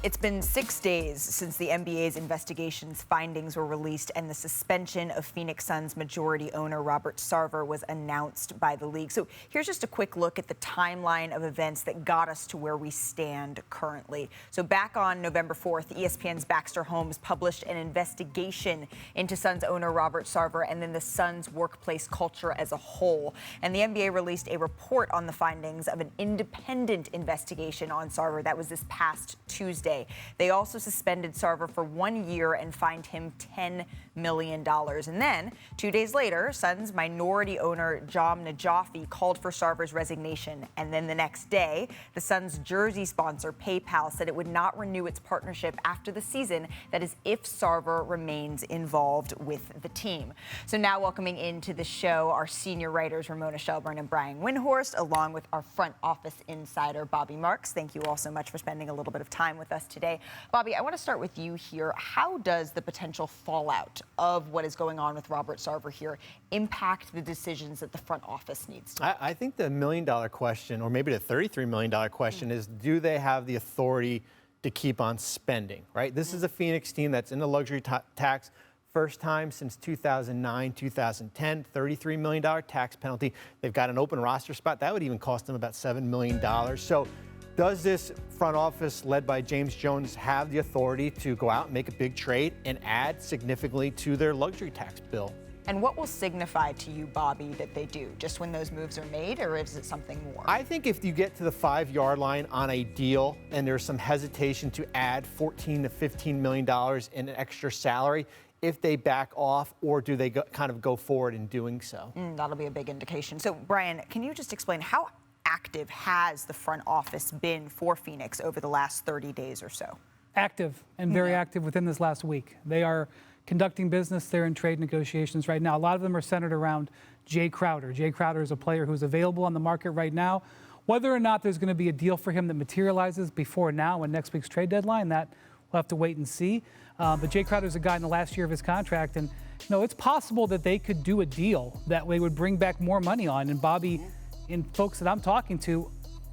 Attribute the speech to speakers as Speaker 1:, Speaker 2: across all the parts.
Speaker 1: It's been 6 days since the NBA's investigation's findings were released and the suspension of Phoenix Suns majority owner Robert Sarver was announced by the league. So here's just a quick look at the timeline of events that got us to where we stand currently. So back on November 4th, ESPN's Baxter Holmes published an investigation into Suns owner Robert Sarver and then the Suns' workplace culture as a whole. And the NBA released a report on the findings of an independent investigation on Sarver. That was this past Tuesday. They also suspended Sarver for 1 year and fined him $10 million. And then, 2 days later, Suns minority owner Jam Najafi called for Sarver's resignation. And then the next day, the Suns jersey sponsor PayPal said it would not renew its partnership after the season. That is, if Sarver remains involved with the team. So now welcoming into the show our senior writers Ramona Shelburne and Brian Windhorst, along with our front office insider Bobby Marks. Thank you all so much for spending a little bit of time with us today. Bobby, I want to start with you here. How does the potential fallout of what is going on with Robert Sarver here impact the decisions that the front office needs to make?
Speaker 2: I think the $1 million question, or maybe the $33 million question, is do they have the authority to keep on spending, right? This is a Phoenix team that's in the luxury tax. First time since 2009, 2010, $33 million tax penalty. They've got an open roster spot. That would even cost them about $7 million. So does this front office led by James Jones have the authority to go out and make a big trade and add significantly to their luxury tax bill?
Speaker 1: And what will signify to you, Bobby, that they do? Just when those moves are made, or is it something more?
Speaker 2: I think if you get to the 5-yard line on a deal and there's some hesitation to add $14 to $15 million in an extra salary, if they back off, or do they kind of go forward in doing so?
Speaker 1: That'll be a big indication. So, Brian, can you just explain how active has the front office been for Phoenix over the last 30 days or so?
Speaker 3: Active, and very active within this last week. They are conducting business. They're in trade negotiations right now. A lot of them are centered around Jay Crowder. Jay Crowder is a player who's available on the market right now. Whether or not there's going to be a deal for him that materializes before now and next week's trade deadline, that we'll have to wait and see. But Jay Crowder is a guy in the last year of his contract, and it's possible that they could do a deal that they would bring back more money on. And Bobby, and folks that I'm talking to,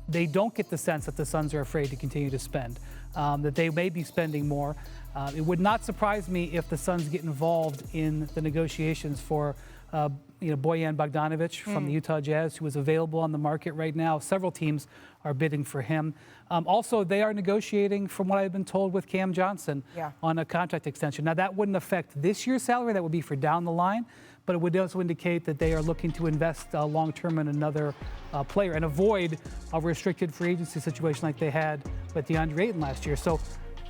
Speaker 3: they don't get the sense that the Suns are afraid to continue to spend, that they may be spending more. It would not surprise me if the Suns get involved in the negotiations for Bojan Bogdanovic from the Utah Jazz, who is available on the market right now. Several teams are bidding for him. Also, they are negotiating, from what I've been told, with Cam Johnson on a contract extension. Now, that wouldn't affect this year's salary. That would be for down the line. But it would also indicate that they are looking to invest long-term in another player and avoid a restricted free agency situation like they had with DeAndre Ayton last year. So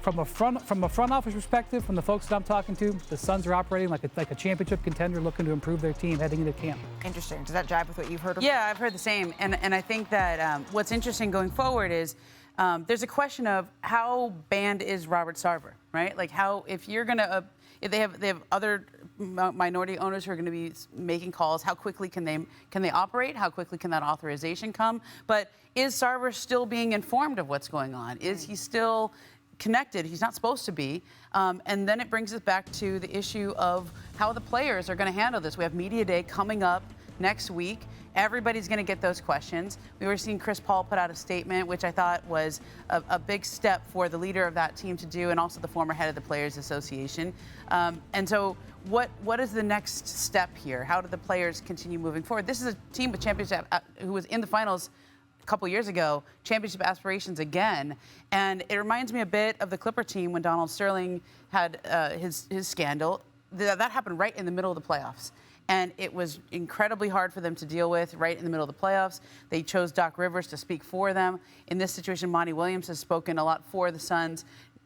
Speaker 3: from a front office perspective, from the folks that I'm talking to, the Suns are operating like a championship contender looking to improve their team heading into camp.
Speaker 1: Interesting. Does that jive with what you've heard?
Speaker 4: Yeah, I've heard the same. And I think that what's interesting going forward is there's a question of how banned is Robert Sarver, right? Like how, if you're going to, if they have other minority owners who are going to be making calls, how quickly can they operate? How quickly can that authorization come? But is Sarver still being informed of what's going on? Is he still connected? He's not supposed to be. And then it brings us back to the issue of how the players are going to handle this. We have Media Day coming up next week. Everybody's going to get those questions. We were seeing Chris Paul put out a statement, which I thought was a big step for the leader of that team to do, and also the former head of the Players Association. And so what is the next step here? How do the players continue moving forward? This is a team with championship who was in the finals a couple years ago, championship aspirations again. And it reminds me a bit of the Clipper team when Donald Sterling had his scandal. That happened right in the middle of the playoffs. And it was incredibly hard for them to deal with right in the middle of the playoffs. They chose Doc Rivers to speak for them. In this situation, Monty Williams has spoken a lot for the Suns.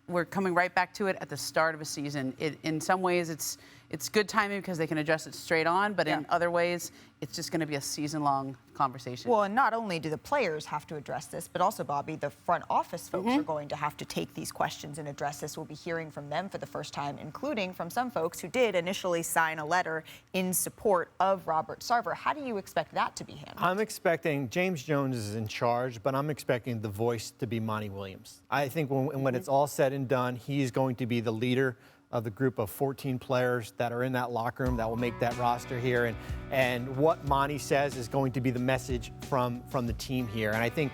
Speaker 4: We're coming right back to it at the start of a season. In some ways, it's good timing because they can address it straight on, but in other ways, it's just going to be a season-long conversation.
Speaker 1: Well, and not only do the players have to address this, but also, Bobby, the front office folks are going to have to take these questions and address this. We'll be hearing from them for the first time, including from some folks who did initially sign a letter in support of Robert Sarver. How do you expect that to be handled?
Speaker 2: I'm expecting James Jones is in charge, but I'm expecting the voice to be Monty Williams. I think when it's all said and done, he's going to be the leader of the group of 14 players that are in that locker room that will make that roster here. And what Monty says is going to be the message from the team here. And I think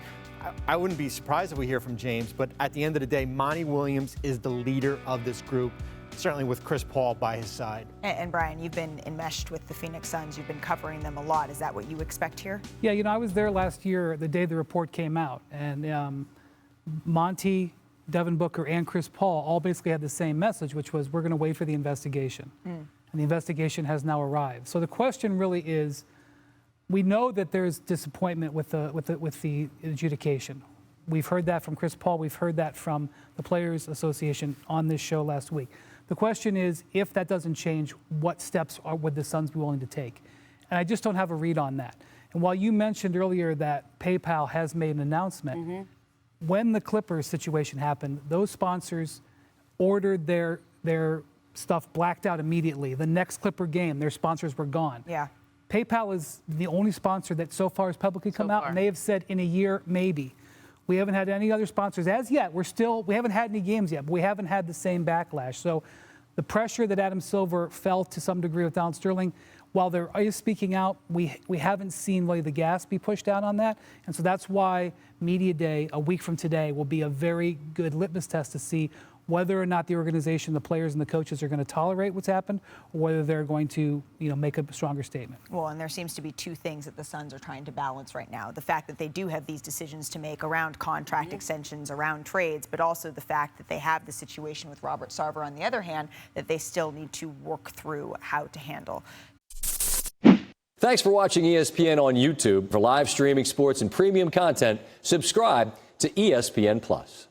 Speaker 2: I wouldn't be surprised if we hear from James, but at the end of the day, Monty Williams is the leader of this group, certainly with Chris Paul by his side.
Speaker 1: And Brian, you've been enmeshed with the Phoenix Suns. You've been covering them a lot. Is that what you expect here?
Speaker 3: Yeah, I was there last year, the day the report came out, and Monty, Devin Booker, and Chris Paul all basically had the same message, which was we're going to wait for the investigation. And the investigation has now arrived. So the question really is, we know that there's disappointment with the adjudication. We've heard that from Chris Paul. We've heard that from the Players Association on this show last week. The question is, if that doesn't change, what steps would the Suns be willing to take? And I just don't have a read on that. And while you mentioned earlier that PayPal has made an announcement, when the Clippers situation happened, those sponsors ordered their stuff blacked out immediately. The next Clipper game, their sponsors were gone.
Speaker 1: Yeah.
Speaker 3: PayPal is the only sponsor that so far has publicly come out, and they have said in a year, maybe. We haven't had any other sponsors as yet. We haven't had any games yet, but we haven't had the same backlash. So the pressure that Adam Silver felt to some degree with Donald Sterling, while there is speaking out, we haven't seen really the gas be pushed out on that. And so that's why Media Day, a week from today, will be a very good litmus test to see whether or not the organization, the players and the coaches are going to tolerate what's happened, or whether they're going to, make a stronger statement.
Speaker 1: Well, and there seems to be two things that the Suns are trying to balance right now. The fact that they do have these decisions to make around contract extensions, around trades, but also the fact that they have the situation with Robert Sarver on the other hand, that they still need to work through how to handle.
Speaker 5: Thanks for watching ESPN on YouTube. For live streaming sports and premium content, subscribe to ESPN+.